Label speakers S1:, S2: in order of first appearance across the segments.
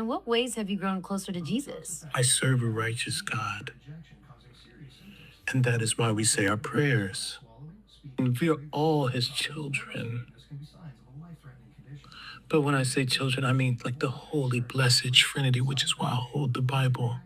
S1: in what ways have you grown closer to Jesus?
S2: I serve a righteous God, and that is why we say our prayers. And we are all his children. But when I say children, I mean like the holy, blessed Trinity, which is why I hold the Bible.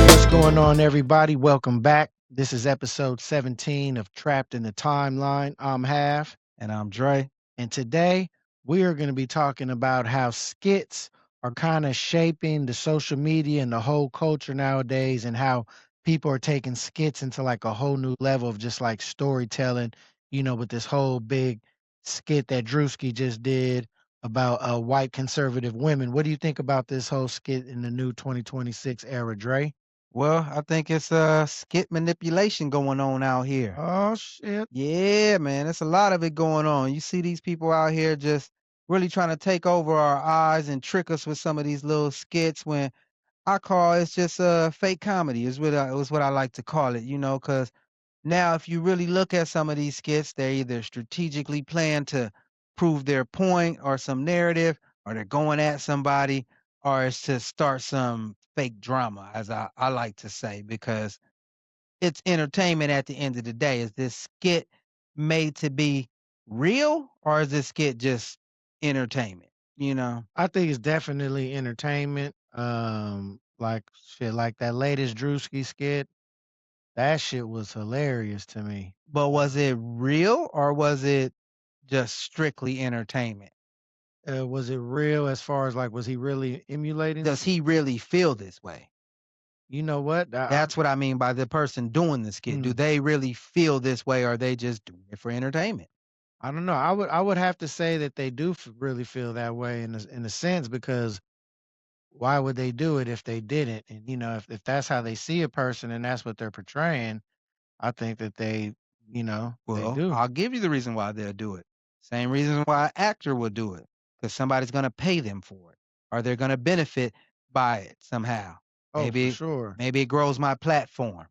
S3: What's going on, everybody? Welcome back. This is episode 17 of Trapped in the Timeline. I'm Half.
S4: And I'm Dre.
S3: And today we are going to be talking about how skits are kind of shaping the social media and the whole culture nowadays, and how people are taking skits into like a whole new level of just like storytelling, with this whole big skit that Drewski just did about white conservative women. What do you think about this whole skit in the new 2026 era, Dre?
S4: Well, I think it's skit manipulation going on out here.
S3: Oh, shit.
S4: Yeah, man, it's a lot of it going on. You see these people out here just really trying to take over our eyes and trick us with some of these little skits when I call it's just fake comedy is what I like to call it, because now if you really look at some of these skits, they're either strategically planned to prove their point or some narrative, or they're going at somebody, or it's to start some fake drama, as I like to say, because it's entertainment at the end of the day. Is this skit made to be real, or is this skit just entertainment?
S3: I think it's definitely entertainment. Like shit, like that latest Drewski skit. That shit was hilarious to me.
S4: But was it real or was it just strictly entertainment?
S3: Was it real as far as like, was he really emulating?
S4: Does he really feel this way?
S3: You know what?
S4: That's what I mean by the person doing the skit. Do they really feel this way, or are they just doing it for entertainment?
S3: I don't know. I would have to say that they do really feel that way in a sense, because why would they do it if they didn't? And if that's how they see a person and that's what they're portraying, I think that they
S4: Well,
S3: do.
S4: I'll give you the reason why they'll do it. Same reason why an actor will do it, because somebody's going to pay them for it, or they're going to benefit by it somehow.
S3: Oh, for
S4: Maybe,
S3: sure.
S4: maybe it grows my platform.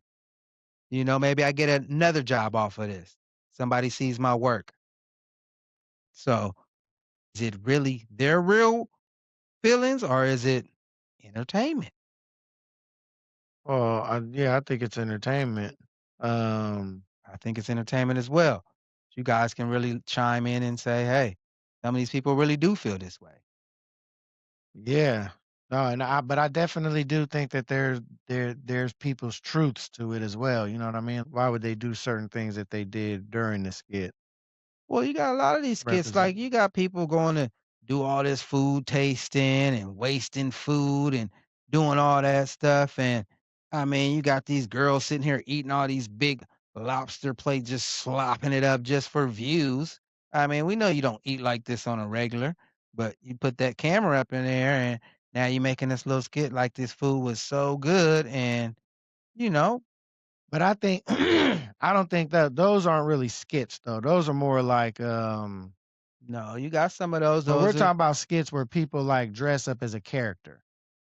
S4: Maybe I get another job off of this. Somebody sees my work. So, is it really their real feelings, or is it entertainment?
S3: Oh, yeah, I think it's entertainment.
S4: I think it's entertainment as well. You guys can really chime in and say, hey, some of these people really do feel this way.
S3: Yeah. No, but I definitely do think that there's people's truths to it as well. You know what I mean? Why would they do certain things that they did during the skit?
S4: Well, you got a lot of these skits,
S3: Represent.
S4: like you got people going to do all this food tasting and wasting food and doing all that stuff. And I mean, you got these girls sitting here eating all these big lobster plates, just slopping it up just for views. I mean, we know you don't eat like this on a regular, but you put that camera up in there and now you're making this little skit like this food was so good. And, you know,
S3: But I think I don't think that those aren't really skits though. Those are more like
S4: no, you got some of those.
S3: but we're
S4: Those are,
S3: talking about skits where people like dress up as a character.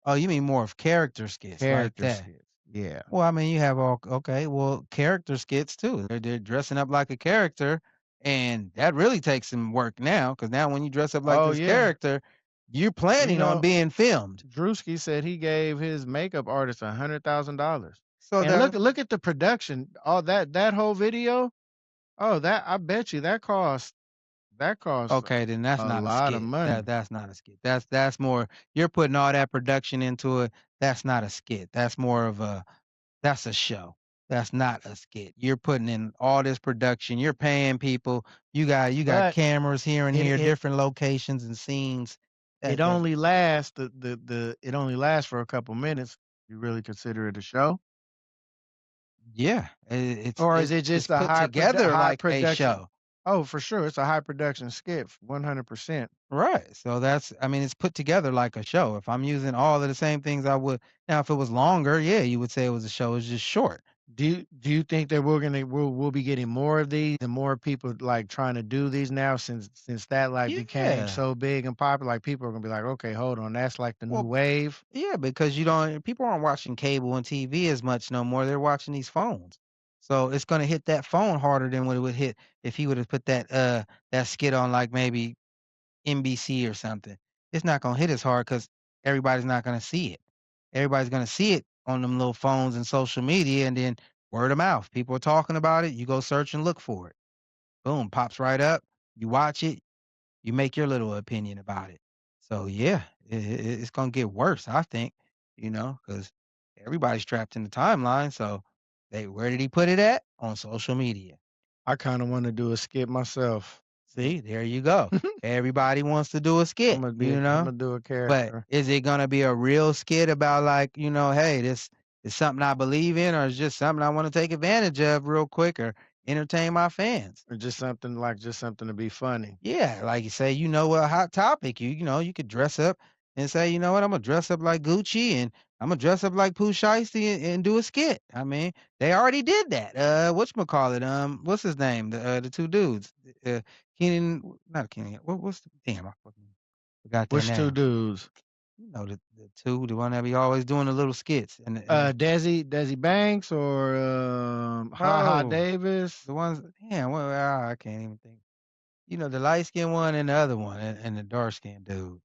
S4: oh, you mean more of character skits like
S3: Character
S4: that.
S3: skits. Yeah.
S4: Well, I mean, you have all okay, well, character skits too. They're dressing up like a character, and that really takes some work now, because now when you dress up like
S3: Oh
S4: this
S3: yeah.
S4: character, you're
S3: You
S4: planning on
S3: know,
S4: being filmed.
S3: Drewski said he gave his makeup artist $100,000.
S4: So
S3: And
S4: that
S3: look at the production. All that whole video. Oh, that I bet you that cost
S4: okay, then that's
S3: a
S4: not a
S3: lot of
S4: skit.
S3: money.
S4: That's not a skit. That's more you're putting all that production into it. That's not a skit. That's more of a that's a show. That's not a skit. You're putting in all this production. You're paying people. You got
S3: But
S4: cameras here and
S3: it
S4: here,
S3: it
S4: different locations and scenes.
S3: it
S4: That
S3: only lasts the it only lasts for a couple minutes. You really consider it a show?
S4: yeah,
S3: Or is it
S4: it's
S3: just a
S4: put together
S3: high
S4: like a
S3: production?
S4: show.
S3: Oh, for sure. It's a high production skit, 100%.
S4: Right. So that's I mean, it's put together like a show. If I'm using all of the same things I would now if it was longer, yeah, you would say it was a show. It's just short.
S3: Do you think that we'll be getting more of these and more people like trying to do these now since that like became
S4: Yeah.
S3: so big and popular? Like people are gonna be like, okay, hold on, that's like the new
S4: Well,
S3: wave.
S4: yeah, because you don't people aren't watching cable and TV as much no more. They're watching these phones. So it's gonna hit that phone harder than what it would hit if he would have put that skit on like maybe NBC or something. It's not gonna hit as hard because everybody's not gonna see it. Everybody's gonna see it on them little phones and social media, and then word of mouth. People are talking about it. You go search and look for it. Boom, pops right up. You watch it. You make your little opinion about it. So yeah, it's gonna get worse, I think. Because everybody's trapped in the timeline. So where did he put it at? On social media.
S3: I kind of want to do a skit myself.
S4: See, there you go. Everybody wants to do a
S3: I'm
S4: skit,
S3: gonna be I'm gonna do a
S4: but
S3: character.
S4: is it gonna be a real skit about like, hey, this is something I believe in, or is just something I want to take advantage of real quick or entertain my fans?
S3: Or just something to be funny.
S4: Yeah, like you say, a hot topic. You could dress up and say, you know what, I'm gonna dress up like Gucci and I'm gonna dress up like Pooh Shiesty and do a skit. I mean, they already did that. Whatchamacallit, what's his name? The two dudes. Keenan, not Keenan. What's the damn? I fucking forgot their
S3: Which two
S4: name.
S3: dudes?
S4: The two, the one that be always doing the little skits and
S3: Desi Banks or Ha Ha
S4: no,
S3: Davis.
S4: the ones. Damn, well, I can't even think. The light skinned one and the other one, and the dark skinned dude.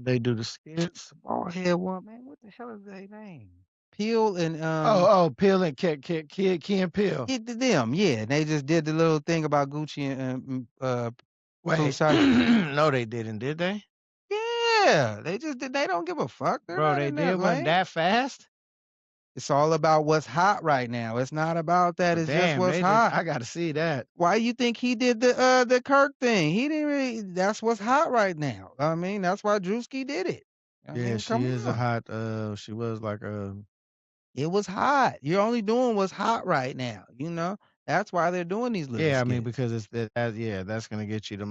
S3: They do the skits.
S4: Bald head one, man. What the hell is their name? Peel and
S3: Oh, Peel and Key and Peel.
S4: them, yeah. They just did the little thing about Gucci and Pooh
S3: Wait,
S4: Shiesty.
S3: no, they didn't, did they?
S4: Yeah, they just did. They don't give a fuck. They're
S3: Bro,
S4: not
S3: they
S4: in
S3: did
S4: that
S3: wasn't
S4: lane.
S3: that fast.
S4: It's all about what's hot right now. It's not about that.
S3: Well,
S4: It's just
S3: damn,
S4: what's
S3: they did.
S4: hot.
S3: I got to see that.
S4: Why you think he did the Kirk thing? He didn't really. That's what's hot right now. I mean, that's why Drewski did it. I
S3: Yeah,
S4: mean,
S3: she
S4: come
S3: is a
S4: on.
S3: hot. She was like a.
S4: It was hot. You're only doing what's hot right now. That's why they're doing these little
S3: Yeah, I mean
S4: skits.
S3: because it's yeah, that's gonna get you the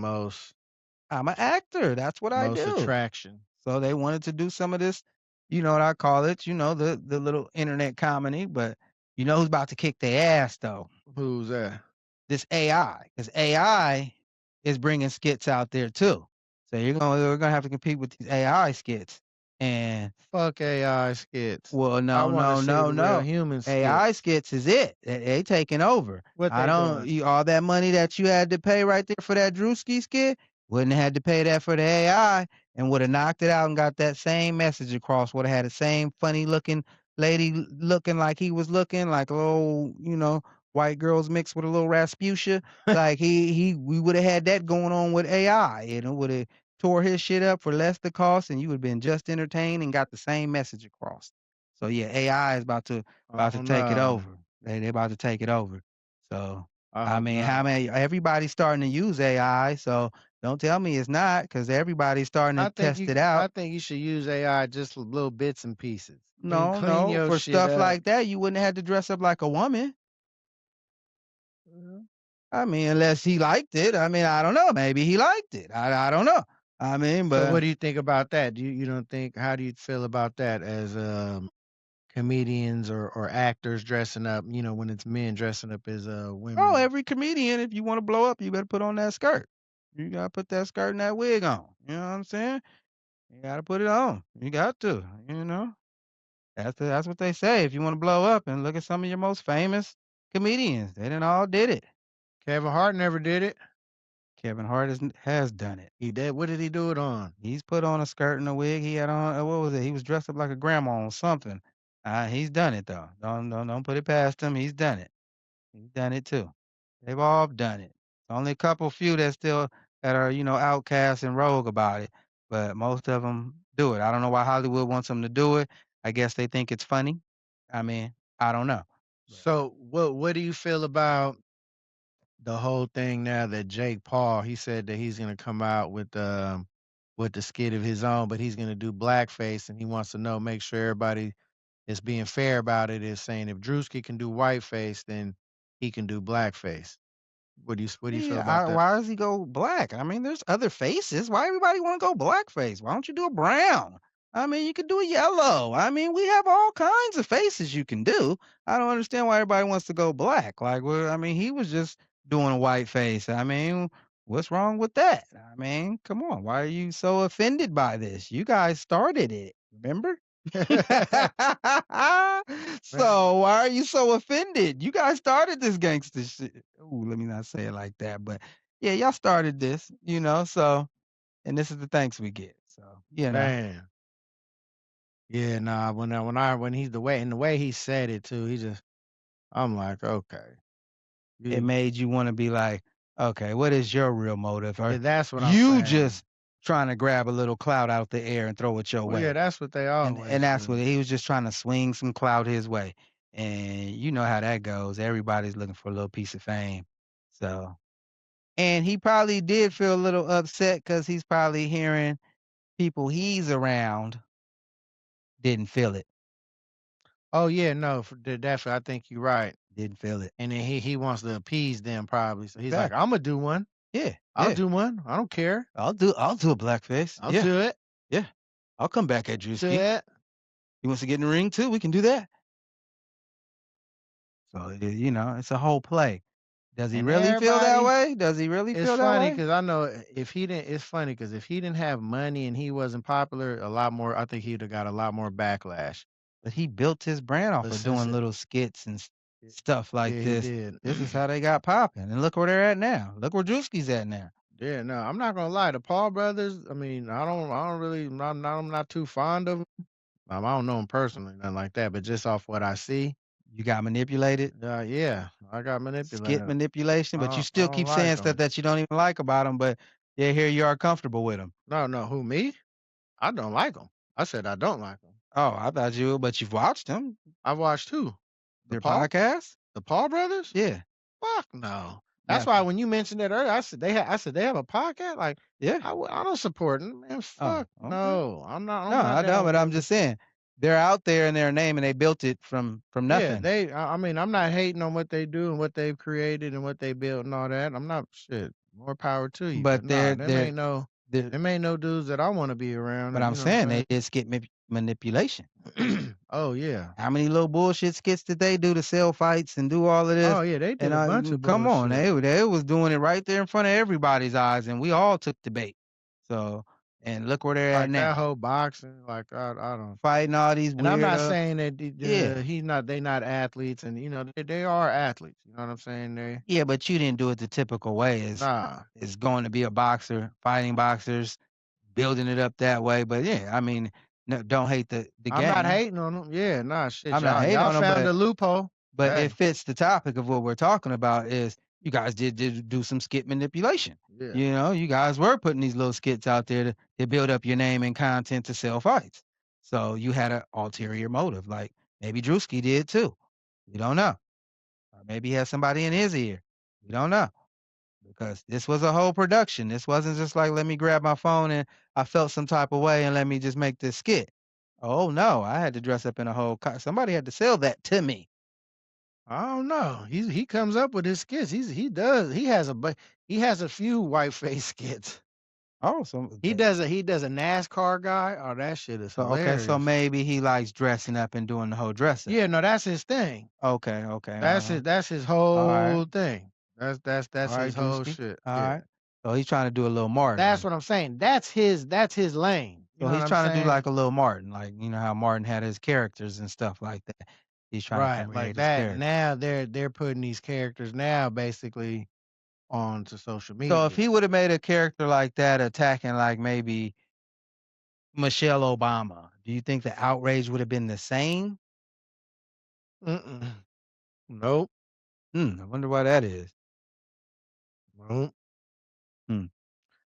S4: I'm an actor. That's what I
S3: most
S4: do.
S3: attraction.
S4: So they wanted to do some of this, what I call it, the little internet comedy, but who's about to kick their ass though?
S3: Who's that?
S4: This AI, because AI is bringing skits out there too. So we're gonna have to compete with these AI skits. And
S3: Fuck AI skits.
S4: well,
S3: I
S4: no,
S3: want to
S4: no,
S3: see
S4: no,
S3: the real
S4: no.
S3: human
S4: AI
S3: skits.
S4: skits is it. They taking over.
S3: What
S4: I
S3: they
S4: don't
S3: doing?
S4: all that money that you had to pay right there for that Drewski skit, wouldn't have had to pay that for the AI and would have knocked it out and got that same message across. Would have had the same funny looking lady looking like he was looking, like a little, white girls mixed with a little Rasputia. Like we would have had that going on with AI, and it would have tore his shit up for less the cost, and you would have been just entertained and got the same message across. So yeah, AI is about to
S3: Oh
S4: take it
S3: no.
S4: over. They about to take it over. So I
S3: Oh
S4: mean, how
S3: no.
S4: many everybody's starting to use AI, so don't tell me it's not because everybody's starting to test it
S3: I
S4: out.
S3: think you should use AI just little bits and pieces.
S4: No,
S3: Clean
S4: no,
S3: your
S4: for
S3: shit
S4: stuff
S3: up.
S4: like that, you wouldn't have to dress up like a woman.
S3: Mhm.
S4: I mean, unless he liked it. I mean, I don't know. Maybe he liked it. I don't know. I mean,
S3: So what
S4: but
S3: do you think about that? You don't think how do you feel about that as comedians or actors dressing up, when it's men dressing up as
S4: oh,
S3: women.
S4: every comedian, if you want to blow up, you better put on that skirt. You gotta put that skirt and that wig on. You know what I'm saying? You gotta put it on. You got to. You know. That's what they say. If you want to blow up, and look at some of your most famous comedians, they done all did it.
S3: Kevin Hart never did it.
S4: Kevin Hart has done it.
S3: He did. What did he do it on?
S4: He's put on a skirt and a wig. He had on what was it? He was dressed up like a grandma on something. He's done it though. Don't put it past him. He's done it. He's done it too. They've all done it. Only a couple few that are outcasts and rogue about it, but most of them do it. I don't know why Hollywood wants them to do it. I guess they think it's funny. I mean, I don't know. But
S3: So what do you feel about the whole thing now that Jake Paul, he said that he's gonna come out with the skit of his own, but he's gonna do blackface and he wants to know, make sure everybody is being fair about it, is saying if Drewski can do whiteface, then he can do blackface. What do you feel
S4: yeah,
S3: about that?
S4: why does he go black? I mean, there's other faces. Why everybody want to go blackface? Why don't you do a brown? I mean, you could do yellow. I mean, we have all kinds of faces you can do. I don't understand why everybody wants to go black. Like, well, I mean, he was just doing a white face. I mean, what's wrong with that? I mean, come on. Why are you so offended by this? You guys started it, remember?
S3: Man,
S4: So why are you so offended? You guys started this gangster shit. Ooh, let me not say it like that, but yeah, y'all started this, so and this is the thanks we get. So,
S3: man. Yeah, nah, when he's the way he said it too, I'm like, okay.
S4: it
S3: You
S4: made you wanna be like, "Okay, what is your real motive?" Or
S3: yeah, that's what I'm
S4: you
S3: saying.
S4: just trying to grab a little clout out the air and throw it your
S3: Well, yeah,
S4: way.
S3: that's what they
S4: And
S3: always
S4: that's what
S3: do.
S4: he was just trying to swing some clout his way. And you know how that goes. Everybody's looking for a little piece of fame. So and he probably did feel a little upset because he's probably hearing people he's around didn't feel it,
S3: Oh yeah, no, definitely. I think you're right.
S4: didn't feel it.
S3: And then he wants to appease them probably. So he's like,
S4: Exactly.
S3: I'm gonna do one.
S4: Yeah,
S3: I'll
S4: yeah.
S3: do one. I don't care.
S4: I'll do a blackface.
S3: I'll
S4: Yeah,
S3: do it.
S4: yeah. I'll come back at
S3: Do
S4: Drewski.
S3: it.
S4: He wants to get in the ring too, we can do that. So, it's a whole play. Does he
S3: And
S4: really feel that
S3: everybody,
S4: way? Does he really
S3: it's
S4: feel that
S3: funny
S4: way?
S3: because I know if he didn't, it's funny because if he didn't have money and he wasn't popular, a lot more, I think he'd have got a lot more backlash.
S4: But he built his brand off
S3: But
S4: of
S3: since
S4: doing little skits and stuff like
S3: yeah, he
S4: this.
S3: did.
S4: This is how they got popping, and look where they're at now. Look where Drewski's at now.
S3: Yeah, no, I'm not gonna lie. The Paul brothers, I don't really, I'm not too fond of 'em. I don't know him personally, nothing like that, but just off what I see,
S4: You got manipulated,
S3: yeah, I got
S4: skit
S3: manipulated.
S4: manipulation, but you
S3: I
S4: still
S3: don't
S4: keep
S3: like
S4: saying stuff
S3: them.
S4: that you don't even like about them. But yeah, here you are comfortable with them.
S3: No, no, who me? I don't like them. I said I don't like them.
S4: Oh, I thought you, but you've watched them.
S3: I watched who? The
S4: Their
S3: Paul,
S4: podcast.
S3: the Paul brothers?
S4: Yeah,
S3: Fuck no. That's
S4: yeah,
S3: why when you mentioned that earlier, I said they have a podcast. Like
S4: yeah.
S3: I don't support 'em, man.
S4: Oh,
S3: Fuck
S4: okay.
S3: no.
S4: No,
S3: I'm not
S4: I don't.
S3: down
S4: But
S3: with
S4: I'm
S3: them.
S4: just saying they're out there in their name, and they built it from
S3: Yeah,
S4: nothing.
S3: I mean, I'm not hating on what they do and what they've created and what they built and all that. I'm not shit. More power to you. But
S4: But
S3: nah,
S4: they're
S3: them ain't no dudes that I want to be around.
S4: But I'm
S3: You know what
S4: saying
S3: I'm
S4: they did skit manipulation.
S3: saying? Oh yeah.
S4: How many little bullshit skits did they do to sell fights and do all of
S3: Oh
S4: this?
S3: yeah, they did
S4: And
S3: a bunch of
S4: come on,
S3: bullshit.
S4: they was doing it right there in front of everybody's eyes, and we all took the bait. So, and look where they're at
S3: Like that
S4: now,
S3: whole boxing, like I don't.
S4: fighting all these
S3: And I'm not
S4: weirdo.
S3: saying that
S4: Yeah,
S3: they not athletes, and they are athletes. You know what I'm saying?
S4: yeah, but you didn't do it the typical way.
S3: Nah.
S4: Is going to be a boxer, fighting boxers, building it up that way. But yeah, I mean, no, don't hate the
S3: I'm not
S4: game.
S3: hating on them. Yeah, nah, shit,
S4: I'm not hating
S3: y'all
S4: on them,
S3: found a loophole.
S4: but it
S3: Hey,
S4: fits the topic of what we're talking about is you guys did do some skit manipulation.
S3: yeah.
S4: You guys were putting these little skits out there to build up your name and content to sell fights. So you had an ulterior motive, like maybe Drewski did too. We don't know. Or maybe he had somebody in his ear. We don't know. Because this was a whole production. This wasn't just like let me grab my phone and I felt some type of way and let me just make this skit. Oh no, I had to dress up in a whole somebody had to sell that to me.
S3: I don't know. He comes up with his skits. He has a few white face skits.
S4: Oh, so
S3: He does a NASCAR guy. Oh, that shit is
S4: okay, so
S3: hilarious.
S4: maybe he likes dressing up and doing the whole dress up.
S3: Yeah, no, that's his thing.
S4: Okay, okay, uh-huh.
S3: That's his
S4: All right,
S3: whole thing.
S4: all
S3: That's
S4: right,
S3: his whole
S4: Drewski.
S3: shit.
S4: All
S3: Yeah.
S4: right. So he's trying to do a little Martin
S3: That's
S4: then.
S3: what I'm saying. That's his lane. You
S4: So
S3: know what
S4: he's
S3: I'm
S4: trying to do
S3: saying?
S4: like a little Martin, like you know how Martin had his characters and stuff like that. He's trying to
S3: Right, like
S4: create his
S3: that.
S4: character.
S3: Now they're putting these characters now basically onto social
S4: So if
S3: media.
S4: he would have made a character like that attacking like maybe Michelle Obama, do you think the outrage would have been the same?
S3: Mm-mm. Nope.
S4: I wonder why that is.
S3: Nope.
S4: Hmm.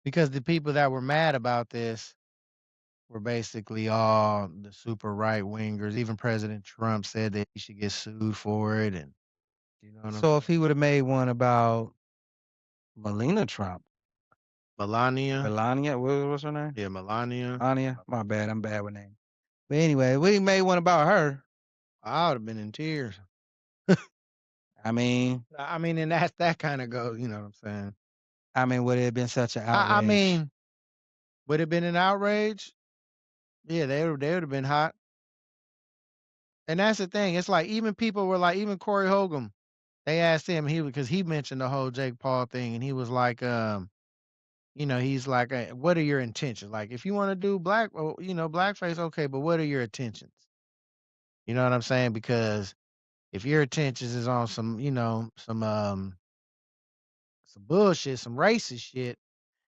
S3: Because the people that were mad about this were basically all the super right wingers. Even President Trump said that he should get sued for it, and you know what I'm
S4: So if he
S3: saying?
S4: would have made one about Melania Trump,
S3: Melania,
S4: Melania, what's her name?
S3: yeah, Melania.
S4: Anya? My bad, I'm bad with names. But anyway, we made one about her.
S3: I would have been in tears.
S4: I mean
S3: And that's that kind of goes. You know what I'm saying?
S4: I mean, would it have been such an
S3: I
S4: outrage?
S3: mean, would it have been an outrage? Yeah, they would have been hot. And that's the thing. It's like even people were like, even Corey Hogan, they asked him, because he mentioned the whole Jake Paul thing, and he was like, he's like, what are your intentions? Like, if you want to do blackface, okay, but what are your intentions? You know what I'm saying? Because if your intentions is on some, some bullshit, some racist shit,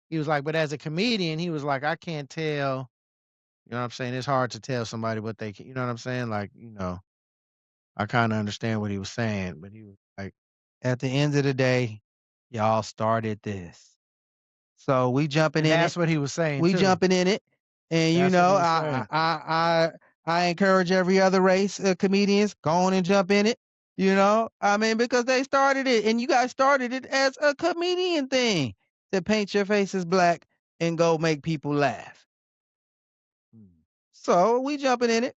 S3: he was like, but as a comedian, he was like, I can't tell. You know what I'm saying? It's hard to tell somebody what they can. You know what I'm saying? Like, I kind of understand what he was saying, but he was like,
S4: At the end of the day, y'all started this. So we jumping
S3: and
S4: in it.
S3: that's what he was saying
S4: We
S3: too.
S4: jumping in it. And
S3: That's what he was saying.
S4: I encourage every other race of comedians, go on and jump in it. I mean, because they started it and you guys started it as a comedian thing to paint your face as black and go make people laugh. So we jumping in it.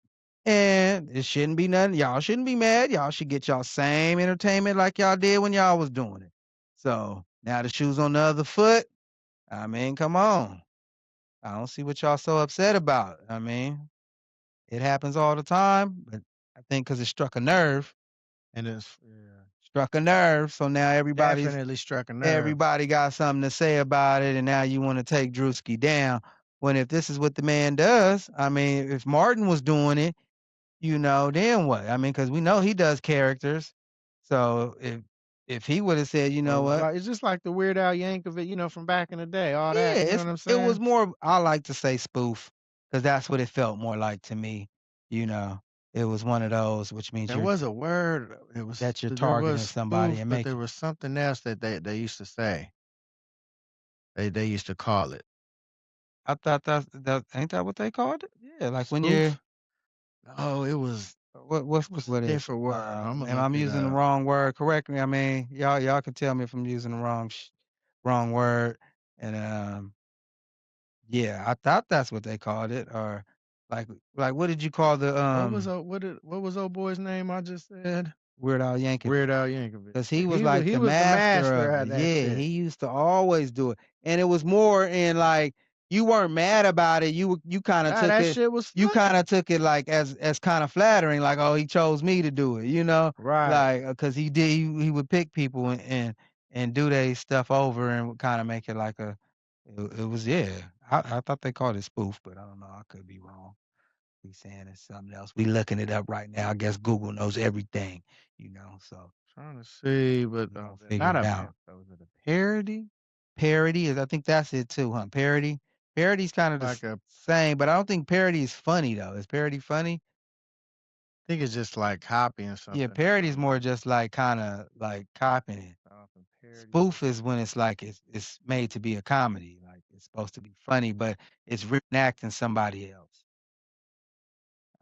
S4: And it shouldn't be nothing. Y'all shouldn't be mad. Y'all should get y'all same entertainment like y'all did when y'all was doing it. So now the shoe's on the other foot. I mean, come on. I don't see what y'all so upset about. I mean, it happens all the time, but I think because it struck a nerve,
S3: And it's
S4: struck a nerve. So now
S3: definitely struck a nerve.
S4: everybody got something to say about it, and now you want to take Drewski down. When if this is what the man does, I mean, if Martin was doing it, then what? I mean, because we know he does characters. So if he would have said, you
S3: Or
S4: know what?
S3: it's just like the Weird Al Yankovic, from back in the day, all
S4: Yeah,
S3: that. You know what I'm
S4: it was
S3: saying?
S4: more. I like to say spoof because that's what it felt more like to me. You know, it was one of those, which means
S3: There was a word.
S4: you're
S3: There was
S4: targeting somebody
S3: spoof,
S4: and
S3: but there
S4: making.
S3: was something else that they used to say. They used to call it
S4: I thought that ain't that what they called it? Yeah, like when you're
S3: spoof. Oh, it was
S4: what's
S3: what's
S4: what
S3: a
S4: is
S3: different word? I'm gonna
S4: man,
S3: look
S4: I'm
S3: it
S4: using the
S3: up.
S4: wrong word. Correct me. I mean, y'all can tell me if I'm using the wrong word. And yeah, I thought that's what they called it. Or like what did you call the
S3: What was old boy's name I just said?
S4: Weird Al Yankovic?
S3: Weird Al Yankovic.
S4: 'Cause he
S3: Yeah,
S4: was like
S3: he
S4: the
S3: was the
S4: master
S3: master
S4: of
S3: of
S4: it.
S3: that
S4: Yeah,
S3: shit.
S4: he used to always do it. And it was more in like you weren't mad about it. You kinda
S3: Nah,
S4: took
S3: that
S4: it
S3: shit was funny.
S4: like as kinda flattering, like, oh, he chose me to do it, you know?
S3: Right.
S4: Like, 'cause he would pick people and do they stuff over and would kinda make it like it was yeah. I thought they called it spoof, but I don't know. I could be wrong. We saying it's something else. We looking it up right now. I guess Google knows everything, so
S3: Trying to see, but
S4: we gonna figure
S3: not
S4: it
S3: a
S4: out.
S3: was it a parody?
S4: Parody is I think that's it too, huh? Parody? Parody's kind of the
S3: Like a
S4: same, but I don't think parody is funny though. Is parody funny?
S3: I think it's just like copying
S4: Yeah,
S3: something or
S4: parody's
S3: something.
S4: more just like kinda like copying it.
S3: Often parody.
S4: Spoof is when it's like it's made to be a comedy, like it's supposed to be funny, but it's reenacting somebody else.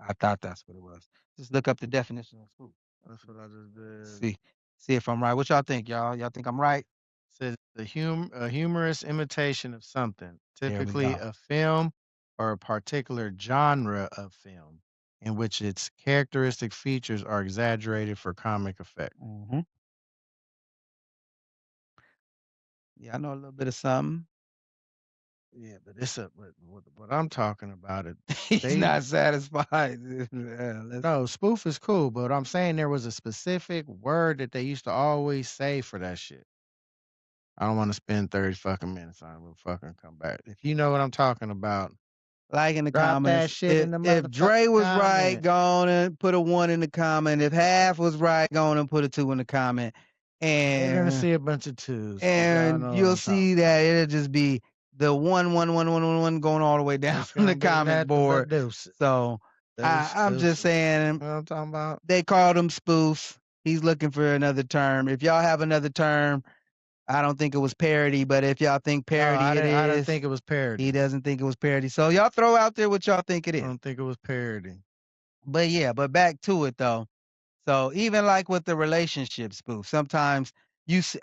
S4: I thought that's what it was. Just look up the definition of spoof.
S3: That's what I just did.
S4: See see if I'm right. What y'all think, y'all? Y'all think I'm right?
S3: Says a humorous imitation of something,
S4: There we
S3: typically
S4: go.
S3: a film or a particular genre of film, in which its characteristic features are exaggerated for comic effect.
S4: Mhm. Yeah, I know a little bit of something.
S3: Yeah, but it's what I'm talking about.
S4: He's
S3: They
S4: not satisfied. Yeah, let's
S3: no spoof is cool, but I'm saying there was a specific word that they used to always say for that shit. I don't want to spend 30 fucking minutes on it. We'll fucking come back. If you know what I'm talking about,
S4: like in the
S3: drop that
S4: comments.
S3: shit
S4: If
S3: in the
S4: if Dre
S3: motherfucking
S4: was right,
S3: comments.
S4: go on and put a 1 in the comment. If Half was right, go on and put a 2 in the comment.
S3: You're gonna
S4: And
S3: see a bunch of twos because y'all
S4: and
S3: know what
S4: you'll
S3: I'm talking
S4: see that it'll just be the 1 going all the way down
S3: It's
S4: the
S3: gonna be
S4: comment
S3: nothing but
S4: board.
S3: deuces.
S4: So I'm just
S3: Deuces.
S4: saying
S3: You know what I'm talking about?
S4: they called him spoofs. He's looking for another term. If y'all have another term, I don't think it was parody, but if y'all think
S3: No,
S4: parody it
S3: I didn't
S4: is,
S3: think it was
S4: he
S3: parody.
S4: doesn't think it was parody. So y'all throw out there what y'all think it
S3: I
S4: is.
S3: don't think it was parody.
S4: But yeah, but back to it though. So even like with the relationship spoof, sometimes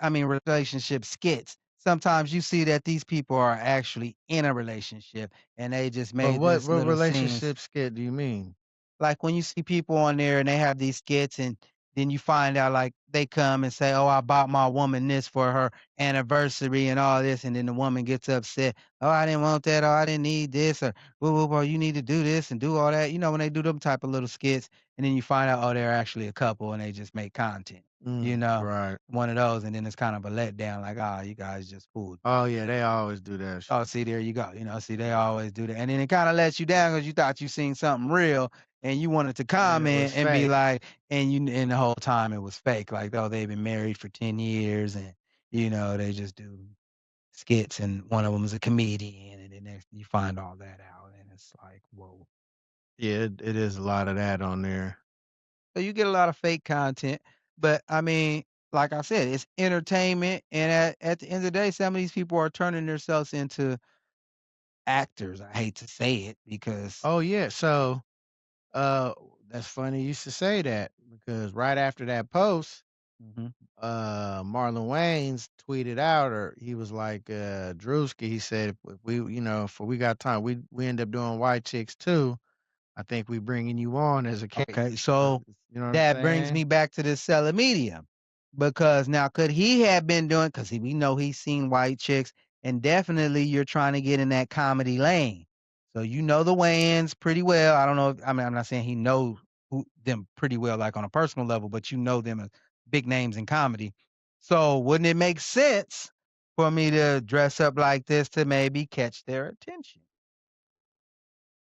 S4: I mean, relationship skits, sometimes you see that these people are actually in a relationship and they just
S3: But
S4: made this
S3: what
S4: little scenes.
S3: relationship skit do you mean?
S4: Like when you see people on there and they have these skits and Then you find out like they come and say, "Oh, I bought my woman this for her anniversary and all this," and then the woman gets upset. "Oh, I didn't want that. Oh, I didn't need this." Or, "Whoa, whoa, whoa, you need to do this and do all that." You know, when they do them type of little skits, and then you find out, oh, they're actually a couple and they just make content. You know,
S3: Right.
S4: one of those, and then it's kind of a letdown. Like, ah, you guys just fooled me.
S3: Oh yeah, they always do that
S4: Oh,
S3: shit.
S4: see, there you go. You know, see, they always do that. And then it kind of lets you down because you thought you seen something real and you wanted to
S3: And it
S4: comment
S3: was
S4: and be
S3: fake.
S4: like, and the whole time it was fake. Like, oh, they've been married for 10 years and, they just do skits and one of them is a comedian. And then next you find all that out. And it's like, whoa.
S3: Yeah, it is a lot of that on there.
S4: So you get a lot of fake content. But I mean, like I said, it's entertainment. And at the end of the day, some of these people are turning themselves into actors. I hate to say it because.
S3: Oh yeah, so uh that's funny you should say that because right after that post,
S4: Mhm.
S3: Marlon Wayans tweeted out or he was like Drewski, he said if we if we got time, we end up doing white chicks too. I think we bringing you on as a case.
S4: Okay,
S3: So,
S4: so
S3: you know what I'm
S4: that brings
S3: saying?
S4: me back to this selling medium because now could he have been doing because we know he's seen white chicks and definitely you're trying to get in that comedy lane. So you know the Wayans pretty well. I don't know. I mean, I'm not saying he knows them pretty well, like on a personal level, but you know them as big names in comedy. So wouldn't it make sense for me to dress up like this to maybe catch their attention?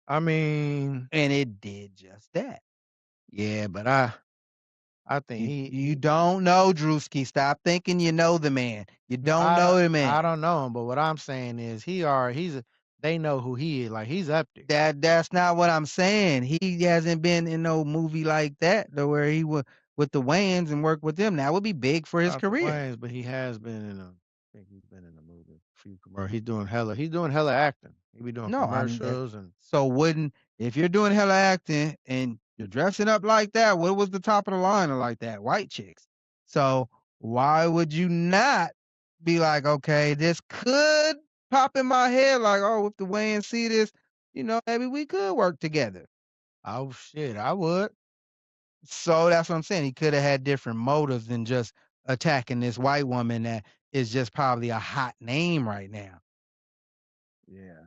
S3: I mean,
S4: And it did just that.
S3: yeah, but I think
S4: You
S3: he
S4: you
S3: he
S4: don't know Drewski. Stop thinking you know the man. You
S3: No,
S4: don't know the man.
S3: I don't know him, but what I'm saying is they know who he is, like, he's up there.
S4: That's not what I'm saying. He hasn't been in no movie like that though where he would with the Wayans and work with them. That would be big for his
S3: Not the
S4: career.
S3: Wayans, but he has been I think he's been in a movie, a few he's doing hella acting. He be doing
S4: No, I mean that
S3: commercials and
S4: so wouldn't if you're doing hella acting and you're dressing up like that, what was the top of the line of like that? White chicks. So why would you not be like, okay, this could pop in my head like, oh, if the Wayans see this, maybe we could work together.
S3: oh shit, I would.
S4: So that's what I'm saying. He could have had different motives than just attacking this white woman that is just probably a hot name right now.
S3: Yeah.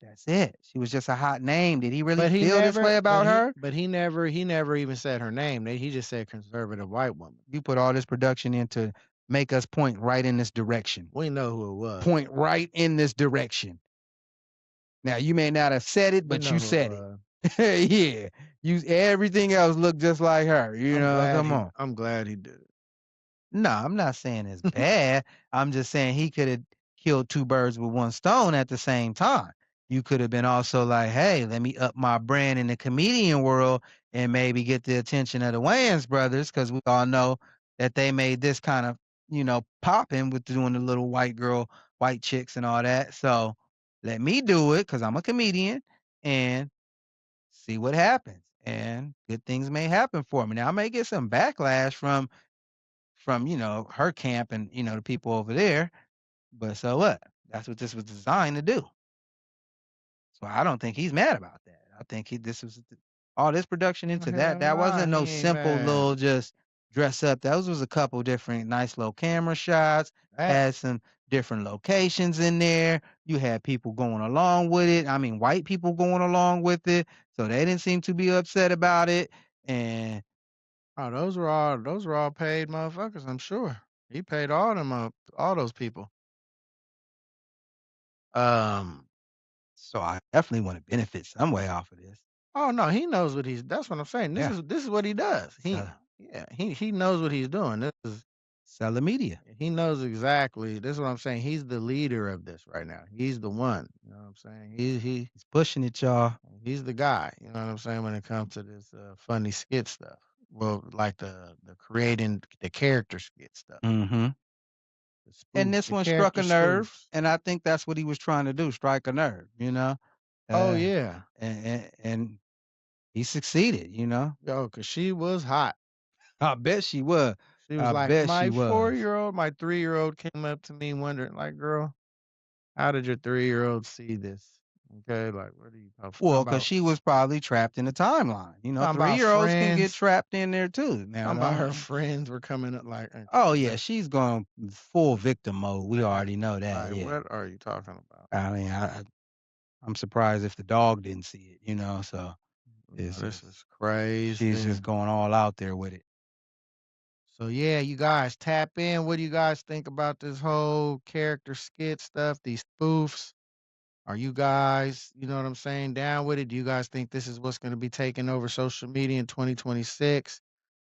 S4: That's it. She was just a hot name. Did he really
S3: But he
S4: feel this
S3: never
S4: way about her?
S3: he never even said her name. He just said conservative white woman.
S4: You put all this production in to make us point right in this direction.
S3: We know who it was.
S4: Point right in this direction. Now you may not have said it,
S3: We
S4: but
S3: know
S4: you
S3: who it
S4: said
S3: was.
S4: it. Yeah. You everything else looked just like her. Come on.
S3: I'm glad he did it.
S4: No, I'm not saying it's bad. I'm just saying he could have killed two birds with one stone at the same time. You could have been also like, hey, let me up my brand in the comedian world and maybe get the attention of the Wayans brothers because we all know that they made this kind of, popping with doing the little white girl, white chicks and all that. So let me do it because I'm a comedian and see what happens. And good things may happen for me. Now I may get some backlash from, her camp and, the people over there. But so what? That's what this was designed to do. So I don't think he's mad about that. I think this was all this production into that.
S3: Hell
S4: That
S3: nah,
S4: wasn't no
S3: he ain't
S4: simple
S3: mad.
S4: little just dress up. Those was a couple different nice little camera shots,
S3: That
S4: had some different locations in there. You had people going along with it. I mean, white people going along with it. So they didn't seem to be upset about it. And
S3: Oh, those were all paid motherfuckers, I'm sure. He paid all them up, all those people. Um,
S4: so I definitely want to benefit some way off of this.
S3: oh no, he knows what he's that's what I'm saying.
S4: Yeah.
S3: This is what he does.
S4: So
S3: He knows what he's doing. This is
S4: sell the media.
S3: he knows exactly. This is what I'm saying. He's the leader of this right now. He's the one. You know what I'm saying?
S4: He's pushing it, y'all.
S3: He's the guy. You know what I'm saying when it comes to this funny skit stuff. Well, like the creating the character skit stuff.
S4: Mhm.
S3: The
S4: And
S3: spoof,
S4: this
S3: the
S4: one struck
S3: character
S4: a nerve,
S3: spoofs.
S4: and I think that's what he was trying to do, strike a nerve.
S3: Oh
S4: Uh,
S3: yeah.
S4: and he succeeded.
S3: Yo, cause she was hot.
S4: I bet she was.
S3: She was
S4: I
S3: like,
S4: bet she
S3: my
S4: was.
S3: 4-year-old, my 3-year-old came up to me wondering, like, girl, how did your 3-year-old see this? Okay, like what are you talking
S4: Well, because
S3: about?
S4: she was probably trapped in the timeline. You know,
S3: Talking about
S4: 3-year-olds can get
S3: friends.
S4: trapped in there too. Now,
S3: Talking about her
S4: don't.
S3: friends were coming up like
S4: Oh yeah,
S3: like,
S4: she's going full victim mode. We
S3: like
S4: already know that.
S3: like
S4: Yeah.
S3: what are you talking about?
S4: I mean, I'm surprised if the dog didn't see it. So it's
S3: This
S4: just
S3: is
S4: she's
S3: crazy.
S4: just going all out there with it.
S3: So yeah, you guys tap in. What do you guys think about this whole character skit stuff, these spoofs? Are you guys, you know what I'm saying, down with it? Do you guys think this is what's going to be taking over social media in 2026?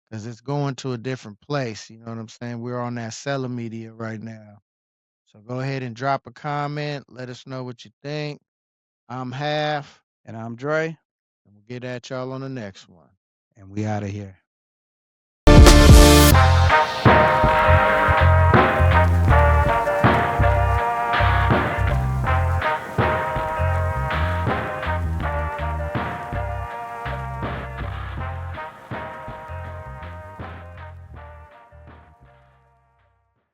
S3: Because it's going to a different place. You know what I'm saying? We're on that seller media right now. So go ahead and drop a comment. Let us know what you think. I'm Half,
S4: And I'm Dre,
S3: and we'll get at y'all on the next one.
S4: and we out of here.